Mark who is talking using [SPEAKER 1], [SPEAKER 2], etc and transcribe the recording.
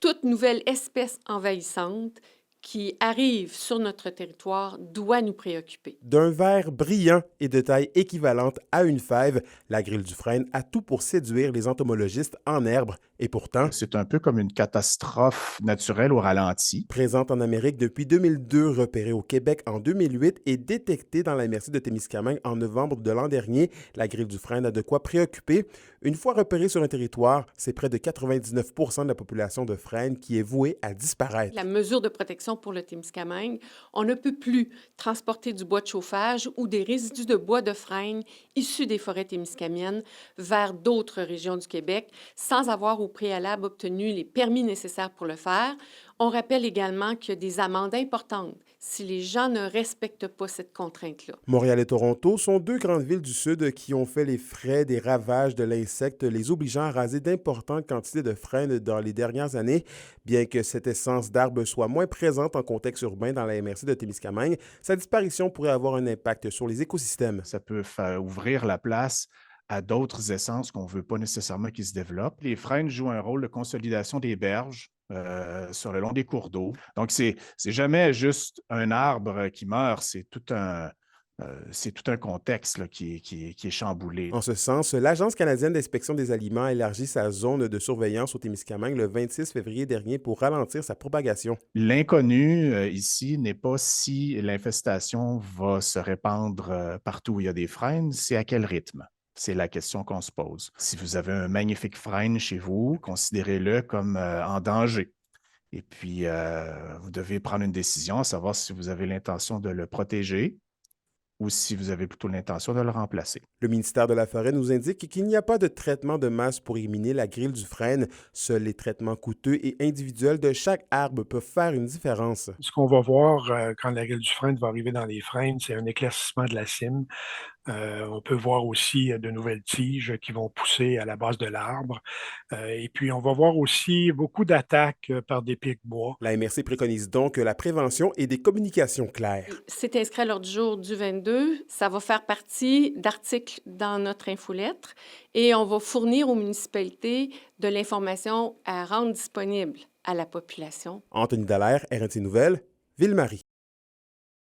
[SPEAKER 1] Toute nouvelle espèce envahissante qui arrive sur notre territoire doit nous préoccuper.
[SPEAKER 2] D'un vert brillant et de taille équivalente à une fève, la grille du frêne a tout pour séduire les entomologistes en herbe. Et pourtant,
[SPEAKER 3] C'est un peu comme une catastrophe naturelle au ralenti.
[SPEAKER 2] présente en Amérique depuis 2002, repérée au Québec en 2008 et détectée dans la MRC de Témiscamingue en novembre de l'an dernier, la grille du frêne a de quoi préoccuper. Une fois repérée sur un territoire, c'est près de 99 de la population de frêne qui est vouée à disparaître.
[SPEAKER 1] La mesure de protection pour le Témiscamingue, on ne peut plus transporter du bois de chauffage ou des résidus de bois de frêne issus des forêts témiscamiennes vers d'autres régions du Québec sans avoir au préalable obtenu les permis nécessaires pour le faire. On rappelle également qu'il y a des amendes importantes si les gens ne respectent pas cette contrainte-là.
[SPEAKER 2] Montréal et Toronto sont deux grandes villes du Sud qui ont fait les frais des ravages de l'insecte, les obligeant à raser d'importantes quantités de frênes dans les dernières années. Bien que cette essence d'arbre soit moins présente en contexte urbain dans la MRC de Témiscamingue, sa disparition pourrait avoir un impact sur les écosystèmes.
[SPEAKER 3] Ça peut faire ouvrir la place à d'autres essences qu'on ne veut pas nécessairement qu'ils se développent. Les frênes jouent un rôle de consolidation des berges sur le long des cours d'eau. Donc, c'est jamais juste un arbre qui meurt, c'est tout un contexte là, qui est chamboulé.
[SPEAKER 2] En ce sens, l'Agence canadienne d'inspection des aliments a élargi sa zone de surveillance au Témiscamingue le 26 février dernier pour ralentir sa propagation.
[SPEAKER 3] L'inconnu ici n'est pas si l'infestation va se répandre partout où il y a des frênes, c'est à quel rythme. C'est la question qu'on se pose. Si vous avez un magnifique frêne chez vous, considérez-le comme en danger. Et puis, vous devez prendre une décision, à savoir si vous avez l'intention de le protéger ou si vous avez plutôt l'intention de le remplacer.
[SPEAKER 2] Le ministère de la Forêt nous indique qu'il n'y a pas de traitement de masse pour éliminer la grille du frêne. Seuls les traitements coûteux et individuels de chaque arbre peuvent faire une différence.
[SPEAKER 4] Ce qu'on va voir quand la grille du frêne va arriver dans les frênes, c'est un éclaircissement de la cime. On peut voir aussi de nouvelles tiges qui vont pousser à la base de l'arbre. Et puis, on va voir aussi beaucoup d'attaques par des pics-bois.
[SPEAKER 2] La MRC préconise donc la prévention et des communications claires.
[SPEAKER 1] C'est inscrit à l'ordre du jour du 22. Ça va faire partie d'articles dans notre infolettre et on va fournir aux municipalités de l'information à rendre disponible à la population.
[SPEAKER 2] Anthony Dallaire, RNC Nouvelles, Ville-Marie.